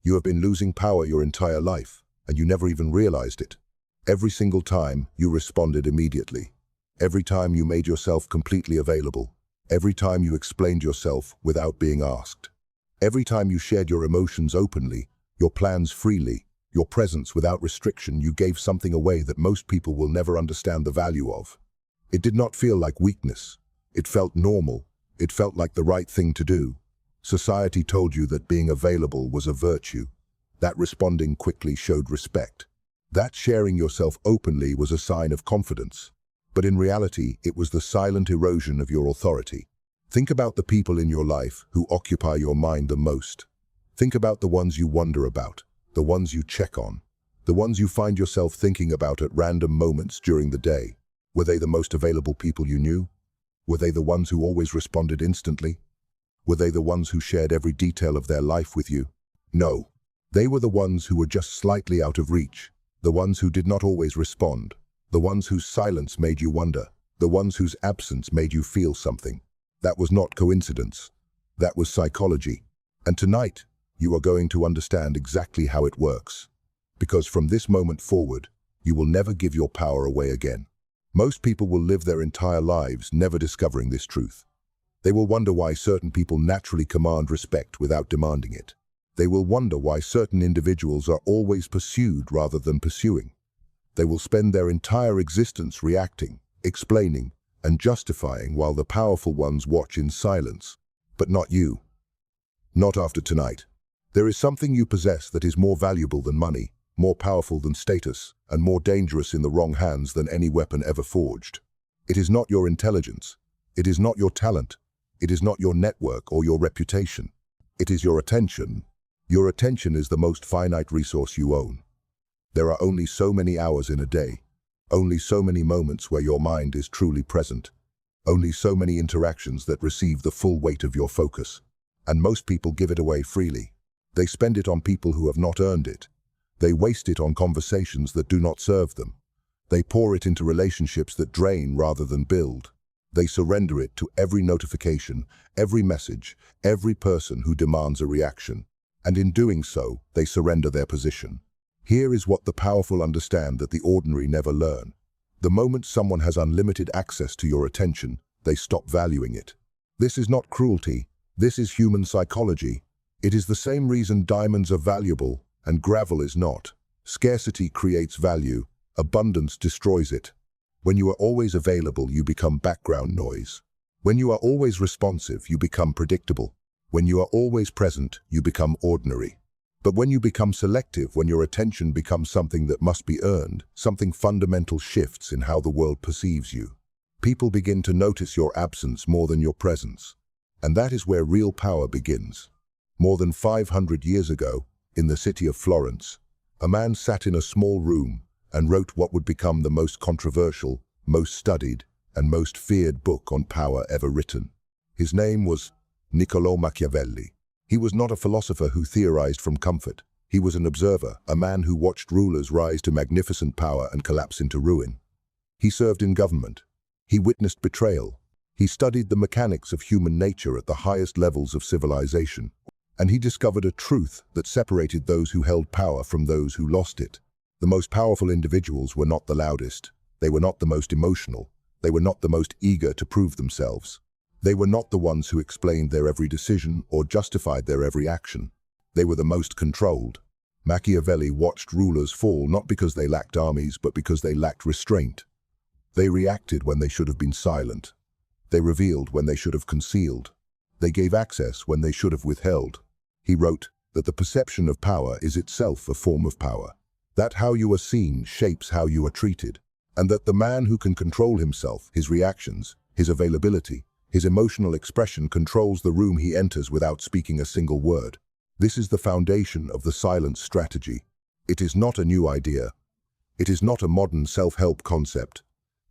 You have been losing power your entire life, and you never even realized it. Every single time, you responded immediately. Every time you made yourself completely available. Every time you explained yourself without being asked. Every time you shared your emotions openly, your plans freely, your presence without restriction, you gave something away that most people will never understand the value of. It did not feel like weakness. It felt normal. It felt like the right thing to do. Society told you that being available was a virtue. That responding quickly showed respect. That sharing yourself openly was a sign of confidence. But in reality, it was the silent erosion of your authority. Think about the people in your life who occupy your mind the most. Think about the ones you wonder about, the ones you check on, the ones you find yourself thinking about at random moments during the day. Were they the most available people you knew? Were they the ones who always responded instantly? Were they the ones who shared every detail of their life with you? No. They were the ones who were just slightly out of reach, the ones who did not always respond, the ones whose silence made you wonder, the ones whose absence made you feel something. That was not coincidence. That was psychology. And tonight, you are going to understand exactly how it works. Because from this moment forward, you will never give your power away again. Most people will live their entire lives never discovering this truth. They will wonder why certain people naturally command respect without demanding it. They will wonder why certain individuals are always pursued rather than pursuing. They will spend their entire existence reacting, explaining, and justifying while the powerful ones watch in silence. But not you. Not after tonight. There is something you possess that is more valuable than money, more powerful than status, and more dangerous in the wrong hands than any weapon ever forged. It is not your intelligence. It is not your talent. It is not your network or your reputation. It is your attention. Your attention is the most finite resource you own. There are only so many hours in a day, only so many moments where your mind is truly present, only so many interactions that receive the full weight of your focus. And most people give it away freely. They spend it on people who have not earned it. They waste it on conversations that do not serve them. They pour it into relationships that drain rather than build. They surrender it to every notification, every message, every person who demands a reaction. And in doing so, they surrender their position. Here is what the powerful understand that the ordinary never learn. The moment someone has unlimited access to your attention, they stop valuing it. This is not cruelty. This is human psychology. It is the same reason diamonds are valuable and gravel is not. Scarcity creates value. Abundance destroys it. When you are always available, you become background noise. When you are always responsive, you become predictable. When you are always present, you become ordinary. But when you become selective, when your attention becomes something that must be earned, something fundamental shifts in how the world perceives you. People begin to notice your absence more than your presence. And that is where real power begins. More than 500 years ago, in the city of Florence, a man sat in a small room and wrote what would become the most controversial, most studied, and most feared book on power ever written. His name was Niccolò Machiavelli. He was not a philosopher who theorized from comfort. He was an observer, a man who watched rulers rise to magnificent power and collapse into ruin. He served in government. He witnessed betrayal. He studied the mechanics of human nature at the highest levels of civilization. And he discovered a truth that separated those who held power from those who lost it. The most powerful individuals were not the loudest. They were not the most emotional. They were not the most eager to prove themselves. They were not the ones who explained their every decision or justified their every action. They were the most controlled. Machiavelli watched rulers fall not because they lacked armies, but because they lacked restraint. They reacted when they should have been silent. They revealed when they should have concealed. They gave access when they should have withheld. He wrote that the perception of power is itself a form of power, that how you are seen shapes how you are treated, and that the man who can control himself, his reactions, his availability, his emotional expression controls the room he enters without speaking a single word. This is the foundation of the silence strategy. It is not a new idea. It is not a modern self-help concept.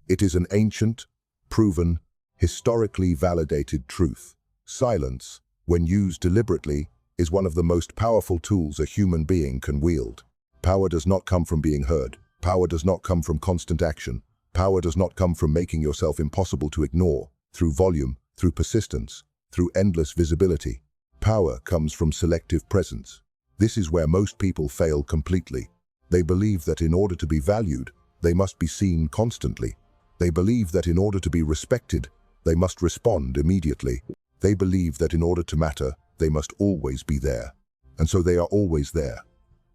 It is an ancient, proven, historically validated truth. Silence, when used deliberately, is one of the most powerful tools a human being can wield. Power does not come from being heard. Power does not come from constant action. Power does not come from making yourself impossible to ignore, through volume, through persistence, through endless visibility. Power comes from selective presence. This is where most people fail completely. They believe that in order to be valued, they must be seen constantly. They believe that in order to be respected, they must respond immediately. They believe that in order to matter, they must always be there. And so they are always there.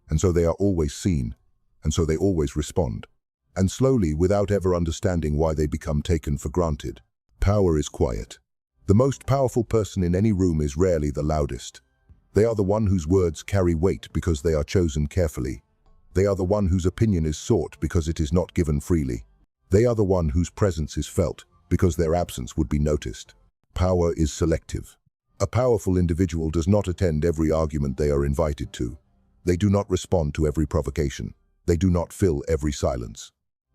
And so they are always seen. And so they always respond. And slowly, without ever understanding why, they become taken for granted. Power is quiet. The most powerful person in any room is rarely the loudest. They are the one whose words carry weight because they are chosen carefully. They are the one whose opinion is sought because it is not given freely. They are the one whose presence is felt because their absence would be noticed. Power is selective. A powerful individual does not attend every argument they are invited to. They do not respond to every provocation. They do not fill every silence.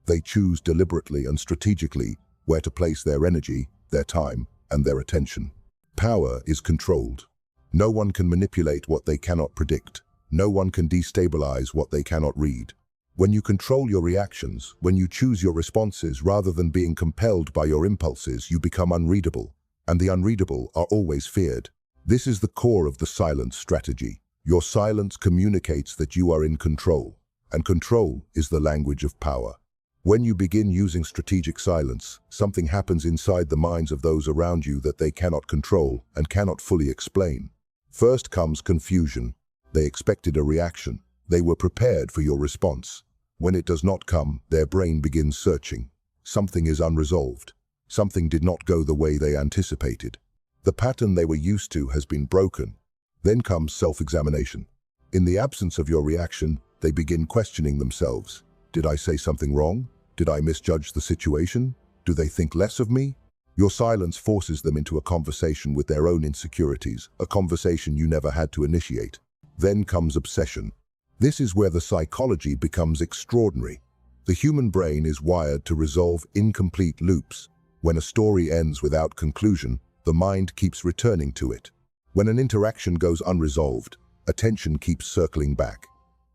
They choose deliberately and strategically where to place their energy, their time, and their attention. Power is controlled. No one can manipulate what they cannot predict. No one can destabilize what they cannot read. When you control your reactions, when you choose your responses rather than being compelled by your impulses, you become unreadable. And the unreadable are always feared. This is the core of the silence strategy. Your silence communicates that you are in control, and control is the language of power. When you begin using strategic silence, something happens inside the minds of those around you that they cannot control and cannot fully explain. First comes confusion. They expected a reaction. They were prepared for your response. When it does not come, their brain begins searching. Something is unresolved. Something did not go the way they anticipated. The pattern they were used to has been broken. Then comes self-examination. In the absence of your reaction, they begin questioning themselves. Did I say something wrong? Did I misjudge the situation? Do they think less of me? Your silence forces them into a conversation with their own insecurities, a conversation you never had to initiate. Then comes obsession. This is where the psychology becomes extraordinary. The human brain is wired to resolve incomplete loops. When a story ends without conclusion, the mind keeps returning to it. When an interaction goes unresolved, attention keeps circling back.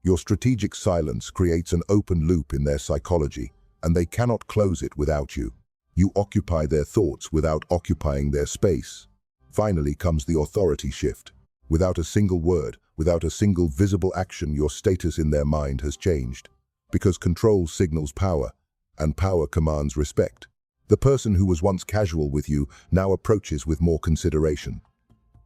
Your strategic silence creates an open loop in their psychology, and they cannot close it without you. You occupy their thoughts without occupying their space. Finally comes the authority shift. Without a single word, without a single visible action, your status in their mind has changed. Because control signals power, and power commands respect. The person who was once casual with you now approaches with more consideration.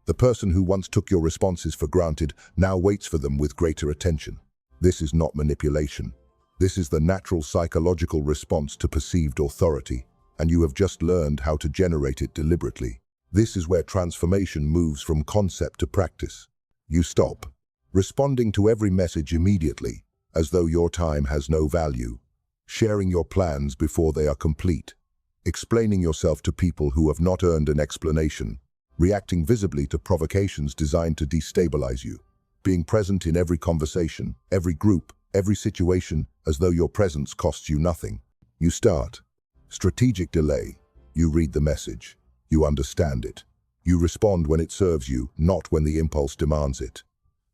The person who once took your responses for granted now waits for them with greater attention. This is not manipulation. This is the natural psychological response to perceived authority, and you have just learned how to generate it deliberately. This is where transformation moves from concept to practice. You stop responding to every message immediately, as though your time has no value, sharing your plans before they are complete, explaining yourself to people who have not earned an explanation, reacting visibly to provocations designed to destabilize you, being present in every conversation, every group, every situation, as though your presence costs you nothing. You start. Strategic delay. You read the message. You understand it. You respond when it serves you, not when the impulse demands it.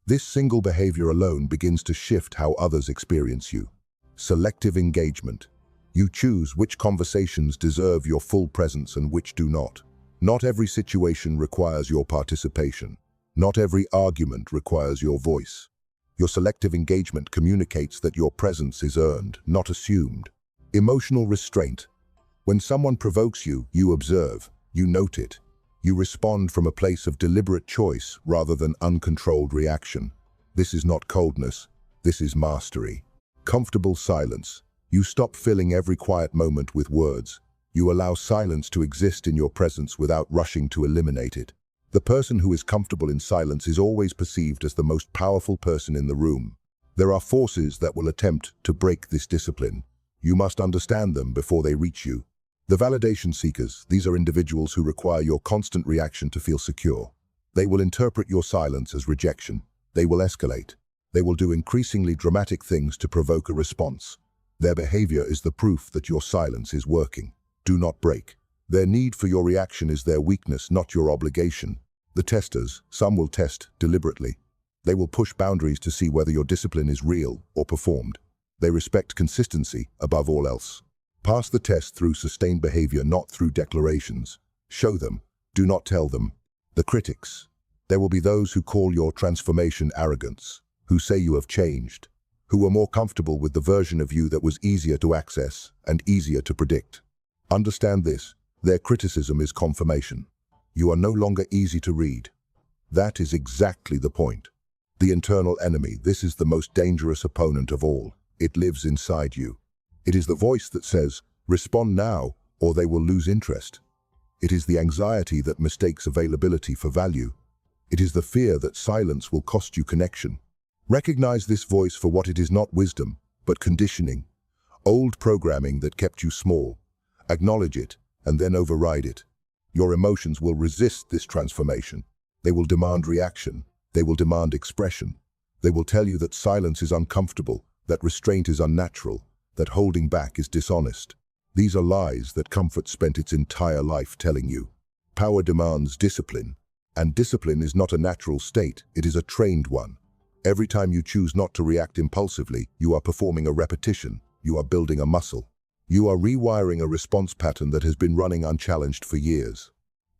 This single behavior alone begins to shift how others experience you. Selective engagement. You choose which conversations deserve your full presence and which do not. Not every situation requires your participation. Not every argument requires your voice. Your selective engagement communicates that your presence is earned, not assumed. Emotional restraint. When someone provokes you, you observe, you note it. You respond from a place of deliberate choice rather than uncontrolled reaction. This is not coldness, this is mastery. Comfortable silence. You stop filling every quiet moment with words. You allow silence to exist in your presence without rushing to eliminate it. The person who is comfortable in silence is always perceived as the most powerful person in the room. There are forces that will attempt to break this discipline. You must understand them before they reach you. The validation seekers, these are individuals who require your constant reaction to feel secure. They will interpret your silence as rejection. They will escalate. They will do increasingly dramatic things to provoke a response. Their behavior is the proof that your silence is working. Do not break. Their need for your reaction is their weakness, not your obligation. The testers, some will test deliberately. They will push boundaries to see whether your discipline is real or performed. They respect consistency above all else. Pass the test through sustained behavior, not through declarations. Show them, do not tell them. The critics. There will be those who call your transformation arrogance, who say you have changed, who are more comfortable with the version of you that was easier to access and easier to predict. Understand this, their criticism is confirmation. You are no longer easy to read. That is exactly the point. The internal enemy, this is the most dangerous opponent of all. It lives inside you. It is the voice that says, respond now, or they will lose interest. It is the anxiety that mistakes availability for value. It is the fear that silence will cost you connection. Recognize this voice for what it is: not wisdom, but conditioning. Old programming that kept you small. Acknowledge it, and then override it. Your emotions will resist this transformation. They will demand reaction. They will demand expression. They will tell you that silence is uncomfortable, that restraint is unnatural, that holding back is dishonest. These are lies that comfort spent its entire life telling you. Power demands discipline, and discipline is not a natural state, it is a trained one. Every time you choose not to react impulsively, you are performing a repetition, you are building a muscle. You are rewiring a response pattern that has been running unchallenged for years.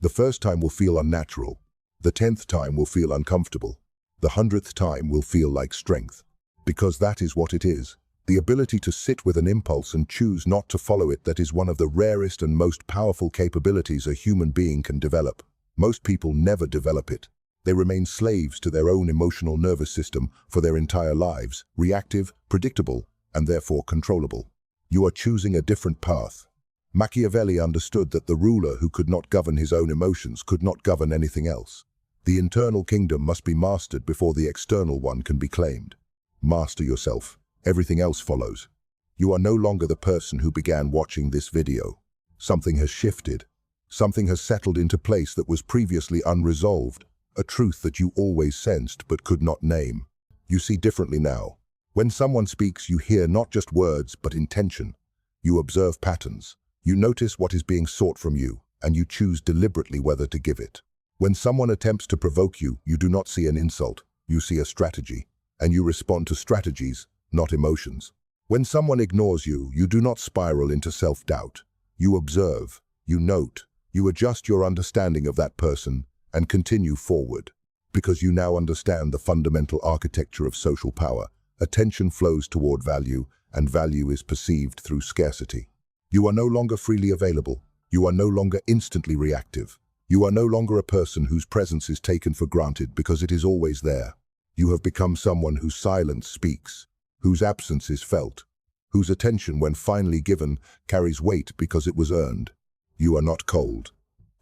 The first time will feel unnatural. The 10th time will feel uncomfortable. The 100th time will feel like strength. Because that is what it is. The ability to sit with an impulse and choose not to follow it, that is one of the rarest and most powerful capabilities a human being can develop. Most people never develop it. They remain slaves to their own emotional nervous system for their entire lives, reactive, predictable, and therefore controllable. You are choosing a different path. Machiavelli understood that the ruler who could not govern his own emotions could not govern anything else. The internal kingdom must be mastered before the external one can be claimed. Master yourself. Everything else follows. You are no longer the person who began watching this video. Something has shifted. Something has settled into place that was previously unresolved, a truth that you always sensed but could not name. You see differently now. When someone speaks, you hear not just words but intention. You observe patterns. You notice what is being sought from you, and you choose deliberately whether to give it. When someone attempts to provoke you, you do not see an insult, you see a strategy, and you respond to strategies, not emotions. When someone ignores you, you do not spiral into self-doubt. You observe, you note, you adjust your understanding of that person, and continue forward. Because you now understand the fundamental architecture of social power. Attention flows toward value, and value is perceived through scarcity. You are no longer freely available. You are no longer instantly reactive. You are no longer a person whose presence is taken for granted because it is always there. You have become someone whose silence speaks, whose absence is felt, whose attention, when finally given, carries weight because it was earned. You are not cold.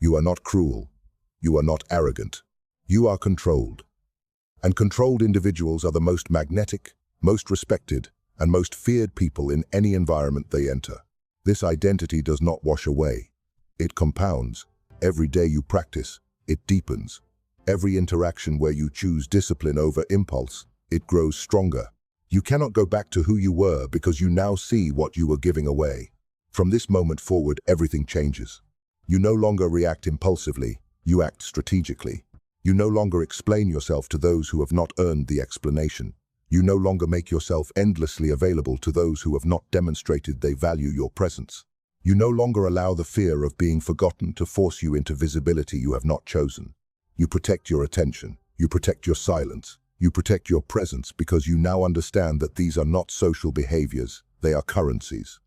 You are not cruel. You are not arrogant. You are controlled. And controlled individuals are the most magnetic, most respected, and most feared people in any environment they enter. This identity does not wash away. It compounds. Every day you practice, it deepens. Every interaction where you choose discipline over impulse, it grows stronger. You cannot go back to who you were because you now see what you were giving away. From this moment forward, everything changes. You no longer react impulsively, you act strategically. You no longer explain yourself to those who have not earned the explanation. You no longer make yourself endlessly available to those who have not demonstrated they value your presence. You no longer allow the fear of being forgotten to force you into visibility you have not chosen. You protect your attention. You protect your silence. You protect your presence because you now understand that these are not social behaviors, they are currencies.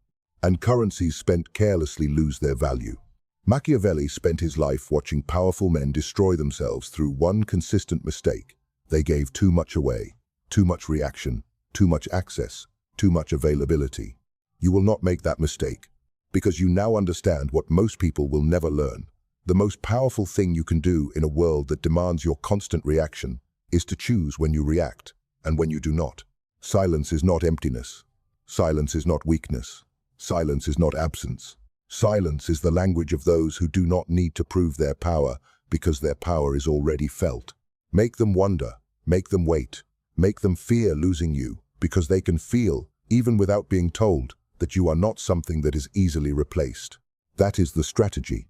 And currencies spent carelessly lose their value. Machiavelli spent his life watching powerful men destroy themselves through one consistent mistake. They gave too much away, too much reaction, too much access, too much availability. You will not make that mistake because you now understand what most people will never learn. The most powerful thing you can do in a world that demands your constant reaction is to choose when you react and when you do not. Silence is not emptiness. Silence is not weakness. Silence is not absence. Silence is the language of those who do not need to prove their power because their power is already felt. Make them wonder, make them wait, make them fear losing you because they can feel, even without being told, that you are not something that is easily replaced. That is the strategy.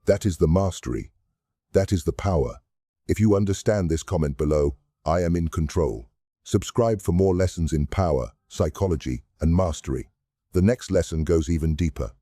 That is the mastery. That is the power. If you understand this, comment below, I am in control. Subscribe for more lessons in power, psychology, and mastery. The next lesson goes even deeper.